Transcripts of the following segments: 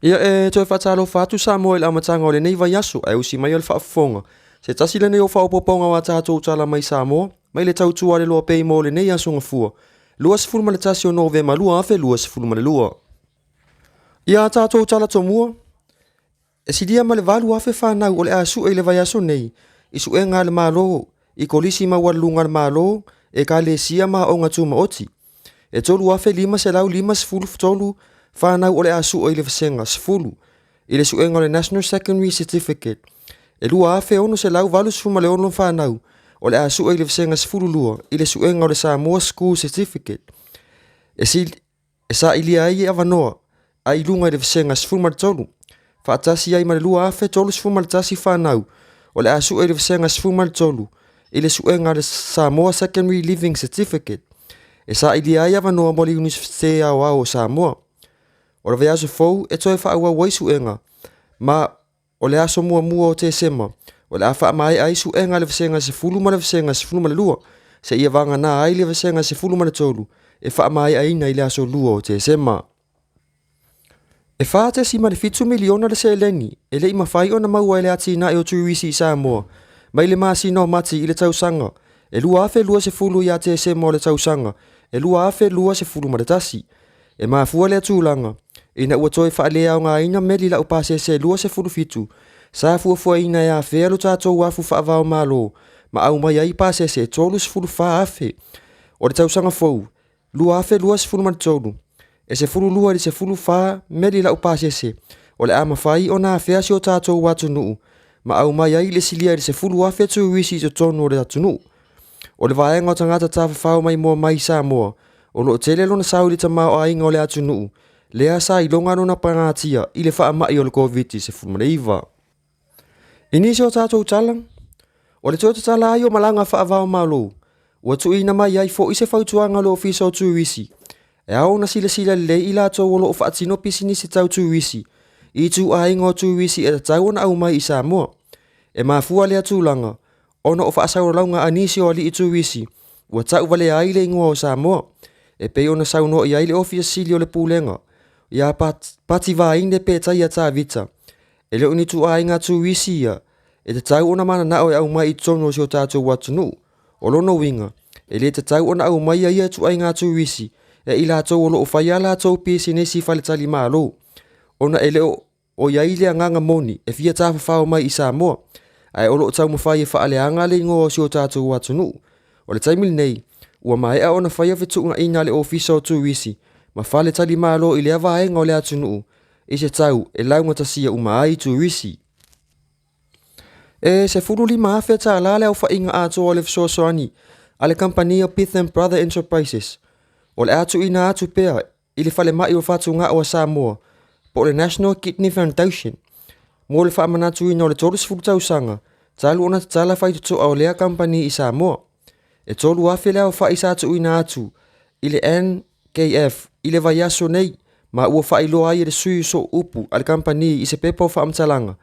Ia toi whaatalo whātu Samoa i la matanga o le nei vai aso, e usi mai o le whaafonga. Se tasi le nei o whaopoponga wa tātou tala mai Samoa, mai le tautua le Loabay mo le nei aso ngafua. Lua se fulma le tasi o Novema lua afe lua se fulma le lua. Ia tātou tala tomua, e sidia ma le valu afe whanau o le asu e le vai aso nei, isu e ngā le malo, i kolisi ma walunga le malo, e ka le sia ma o ngā tuma oti. E tolu afe lima se lau lima se fulu tolu, whanau o le asu o i le whasenga sefulu, i le suenga o le National Secondary Certificate. E lua afe ono se lau valu sefuma le ono whanau o le asu o i le whasenga sefulu lua, i le suenga o le Samoa School Certificate. E sa ilia ai e avanoa, a ilunga i le whasenga sefuma le tolu. Whaatasi ai ma le lua afe tolu sefuma le tasi whanau o le asu o i le whasenga sefuma le tolu, i le suenga o le Samoa Secondary Living Certificate. E sa ilia ai avanoa mo le Universite o Samoa. O le vai aso fou e toi whaua waisu enga, ma o le aso mua o te sema, o le awha mai ai su enga le whasenga se fulu ma le whasenga se fulu ma le lua, se ia vanga na ai le whasenga se fulu ma le tolu, e wha mai ai na i le aso lua o te sema. E wha te si ma le fitu miliona le se leni, e le ima whai o na maua e le ati na e o tuiwisi i Samoa, mai le maasi no mati i le tausanga, e lua afe lua se fulu i a te sema o le tausanga, e lua afe lua se fulu ma le tasi, e mafua le atulanga, ina ua toi whaalea o ngā ina meli la upase se lua se fulu fitu. Sa fua ina e a whea lo tātou wafu whaavao malo, ma au mai ai pase se tolu se fulu wha afe. O le tausanga fou, lua afe lua se fulu man tolu. E se fulu lua li se fulu wha meli la upase se. O le ama whai o nā whea si o tātou watu nuu. Ma au mai ai le silia li se fulu afe tu wisi i tonu o le tatu nuu. O le vaenga o tangata tāwhawhau mai mua mai Samoa. O lo tele lo na sauli tamau o ainga o le atu nuu. Lea sa i longa no na pangatia i le wha mai o le COVID se fulmaneiva. Inisi o tātou talang. O le tōta tala ai o malanga wha avao malo. Ua tu ina mai ai fo i se whautuanga lo ofisa o tuwisi. E au na sila le i la tō o lo o whaatino pisini se tau tuwisi. I tu a ingo tuwisi e tau na au mai i Samoa. E mafua lea tūlanga. Ona o whaasau launga anisi o li i tuwisi. Ua tau vale ai le ingoa o Samoa. E pe ona sauno i ai le ofisa sili o le pūlenga. Ia pati vaine pe tai ata vita. E leo ni tu ai ngā tuwisi ia. E te tau ona mana na o au mai i tono si o tātou watunu. O lono winga. E le te tau ona au mai ia tu ai ngā tuwisi. E ila tau o lo o whaia la tau pisi nesi whale tali malo. Ona e leo o iai lea nganga moni e fia tāwha whao mai i Samoa. Ai o lo o tau mawhai e whaale anga le ingoa si o tātou watunu. O le taimili nei, ua mai a ona whaia vitunga ina le ofisa o tuwisi. Ma whale tali malo i lea vaenga o lea tunuu. I se tau e launga tasia uma ai tuwisi. E se furu lima afe ta la leo whainga ato o le fsosoani. A le kampania Pith and Brother Enterprises. O le atu ina atu pea i le whale mai o whatu ngā o Samoa. Po le National Kidney Foundation. Mo le whaamanatu ina o le tolus furu tausanga. Talu ona tala whaituto o lea kampani i Samoa. E tolu afe leo whaisa atu ina atu. I le NKF. I le vai aso nei, ma ua whailo ai le sui so upu al kampani i se pepa o whaamtalanga.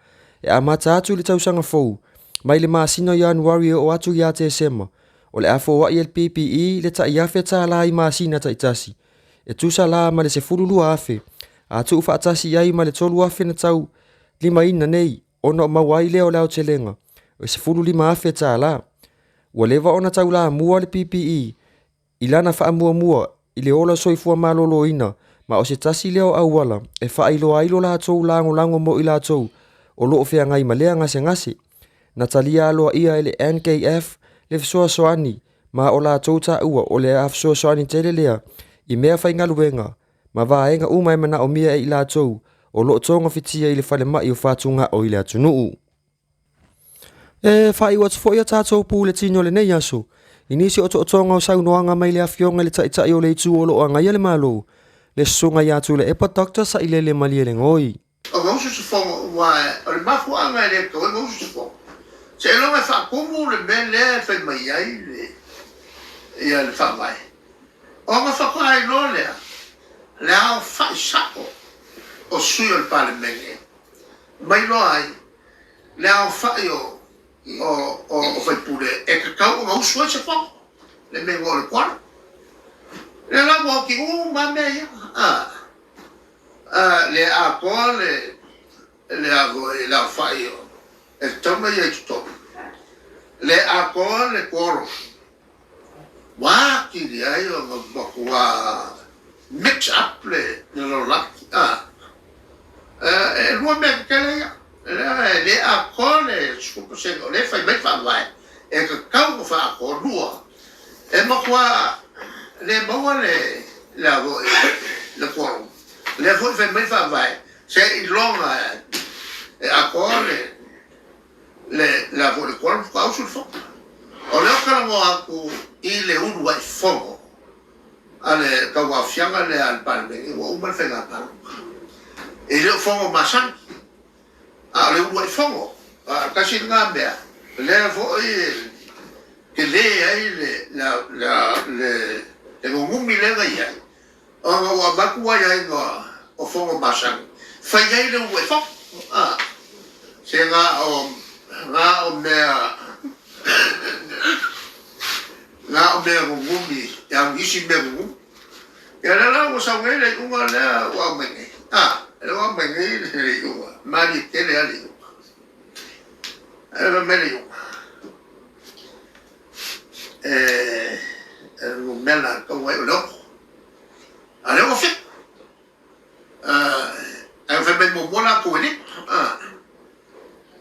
E a mata atu le tausanga fou, mai le maasino Januari o atu ia te sema, o le afo wa i el PPE le ta iafe ta la i maasina ta itasi. E tusa la ma le se fululu afe, atu ufa atasi iai ma le tolu afe na tau lima ina nei, ona o mawai leo lao telenga, o se fulu lima afe ta la. Ua lewa ona tau la mua le PPE, ilana wha mua i le ola soifua malolo ina, ma o se tasi leo au wala, e wha ailo la tau lango mo i la tau, o loo fea ngai malea ngase. Natalia aloa ia ele NKF, le fsoa soani, ma o la tau ta ua o le afsoa soani tele lea, i mea whai ngaluenga, ma vaenga umai mana o mia e i la tau, o loo tonga fitia i le whale mai o whatunga o i le atunuu. E whai watu fo ia tātou pūle tino le nei aso, inisi o tonga o saunoanga mai le afionga le tai o le itu o lo anga ia le malo. Le sunga ia tu le epa doctor sa ile le mali le ngoi. O ngausu se fonga ua o le mafu anga le ko ngausu se fonga. Se elo me fa kumu le ben le fe mai ai le ia le fa mai. O nga fa kai lo le. Le au fa sapo. O sui o pale menge. Mai lo ai. Le au fa yo o fai pure e ka kau ngau sua se fonga. Le mengo le kwara. Le la mo ki ma me ia. le a ko le a go la fai e toma ye to le a ko le koro wa ki le ai o wa mix up le no la e lo me ke le a ko le su se le fai me fa vai e ka ka fa ko lua e mo kwa le mo le la go le koro le fo fe me fa vai se i longa e a ko le la vo le koro fa sul fo o le ka mo aku i le un wa fo ale ka wa fianga le al palme e o ma fe na pa e le fo ma san a le un wa fo ka si nga be le fo i que le ai le ngumi le ga ia o wa ba ku ia ngo o fo ma san fa ia le we fo se nga o me ngumi ya ngisi me ngumi ya la o sa we le unga le wa me le wa me le unga mari te le ali era me le mela ko we lo ale o fi e fa ben mo bona ko ni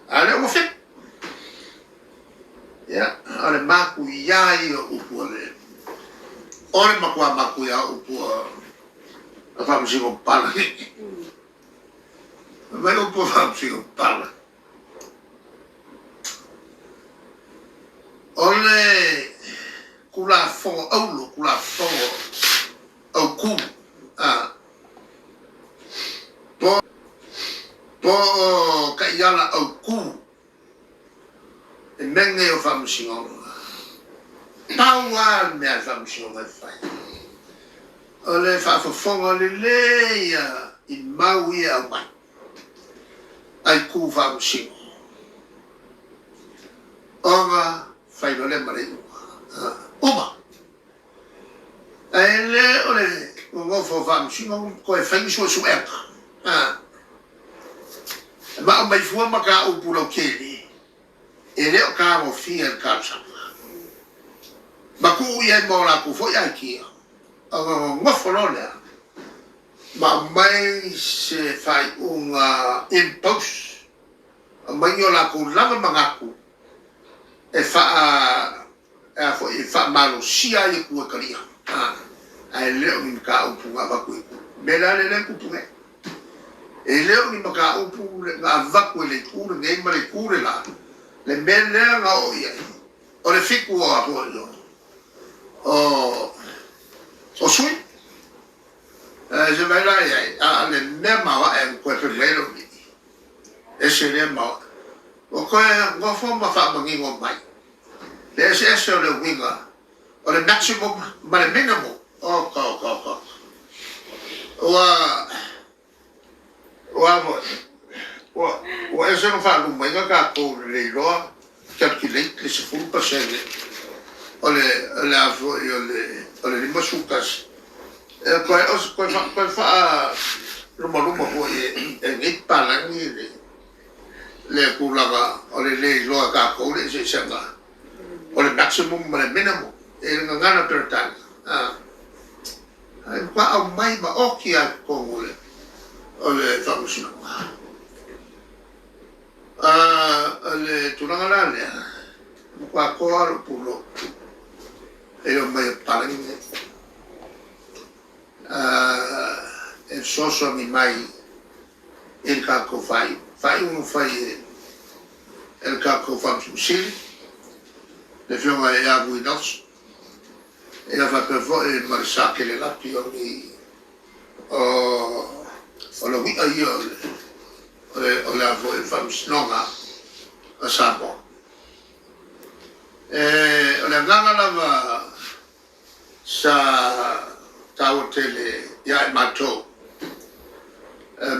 ale o fi ya ale ma ku ya yo u po le ore ma ku ya u po fa mo si ko pala me lo po fa mo si ko pala ole kula fo aulo kula fo au ku to ka yala au ku e menge o fa msingo tawa me fa msingo mai fai ole fa fo le ya i maui a mai ai ku fa msingo ora fai no le mare Uma. Ele ole o fo fam singo ko e fai so su e. Ma o mai fu ma ka o pulo keli. Ele o ka mo fi el kalsa. Ma ku ye mo la ku fo ya ki. Mo fo lo le. Ma mai se fai un impulse. Ma yo la ku lava mangaku. E fa fo i fa malo sia i ku kalia ai le o ka upu nga ku bela le ku tu e le o ka upu nga va ku le ku le mare ku la le belle nga o ia o le fiku o apo yo o sui je vais là le même wa en ku pe le lo e se le ma o ko ngo fo ma fa bangi ngo mai le se le winga o le maximum ma le minimum o wa e se no fa lu mai ka ko le lo calculate le se fu pa se o le avo o le limo sukas e ko fa lo mo ho e ngi pala ni le kulaga o le lo ka ko le se sanga o le maximum ma le minimum e nga ngana per tan ai pa au mai ma oki a ko le famusino le tunanga la le pa ko al pulo e o mai paling e so mi mai il ka ko fai el ka ko fam sul le fiona e a buinos e la fa per voi il marsa che le lapi o lo vi io o la voi fam snonga a Samoa o le nganga lava sa tau tele ya mato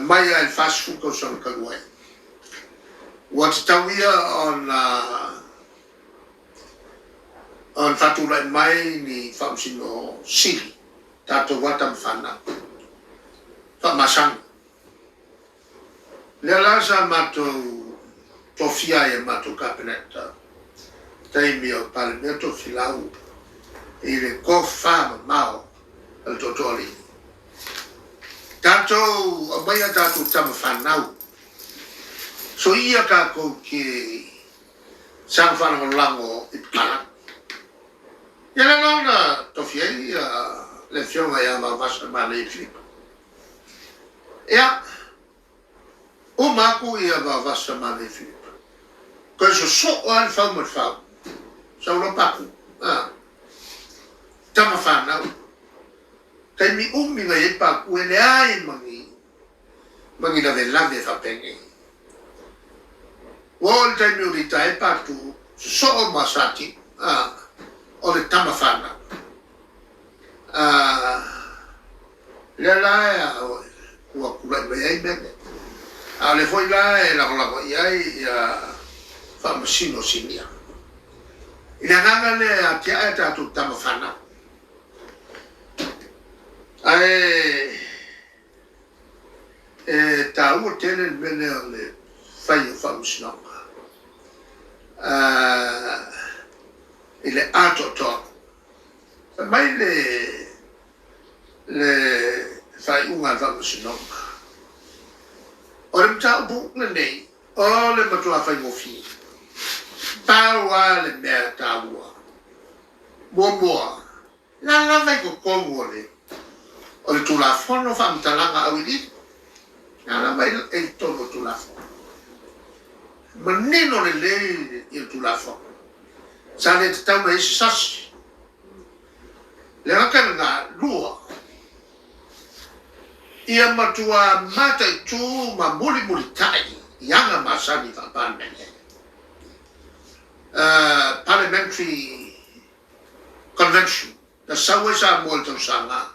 mai al fast food ko son kalwai what's tawia on fatura mai ni famsino sili tato watam fana fa masang Le la sa mato tofia e mato capeneta. Dai mio palmetto filau. Il cofa mao al totoli. Tanto abaya tanto tam fanau. So ia ka ko ki sang fan lango ipala. Yala na tofia le fiona ya ma vasa male flip. Ja, o maku ia va vasa male flip. Ko so an fa mo fa. So no paku. Tama fa na. Kai mi ummi na e paku ele ai mangi la velave fa pengi. Wol tai mi urita e paku so o masati. O le tama fa na. La ua kula mai ai mene. A le foi la e la kola mai ai fa masino sinia. Ina nganga le a tia e tatu tama whana. Ai ta ua tene mene o le whai o fa masinonga. I le ato to. Mai le fai unga fa masinonga. O le mtau bukna nei, o le matua fai ngofi. Taua le mea taua. Mua. La vai ko kongo le. O le tulafono fa mtalanga awili. La vai e tono tulafono. Manino le il tulafono. Sa le tau na isi sasi. Le haka nga lua. Ia matua mata tu ma muli tai. Yanga masani fa panmene. Parliamentary Convention. Na sawe sa molto sanga.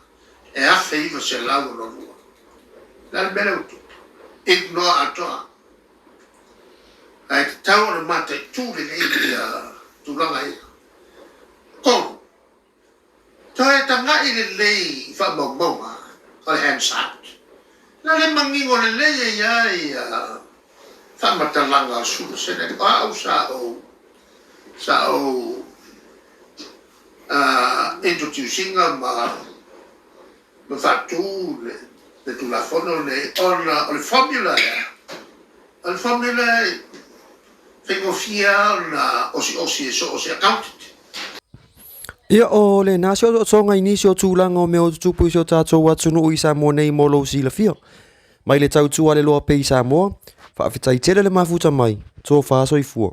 E a feiva se lau no lua. La bene utu. Igno atoa. Ai tau na mata tu le ia tu langa ia. Kon. Toi tanga i le lei fa bonga. Ko hands out. Na le mangingo le lei ia fa matalanga su se ne au sa o introducing ma fatu le tu la fono le on le formula tengo fia na osi accountant. Ia o le nasio o tonga inisio tūlanga o meo tupu isio tātou atunu i Samoa nei molo si la fia. Mai le tautua le loa pe i Samoa, whaafetai tere le mafuta mai, tō whaasoi fua.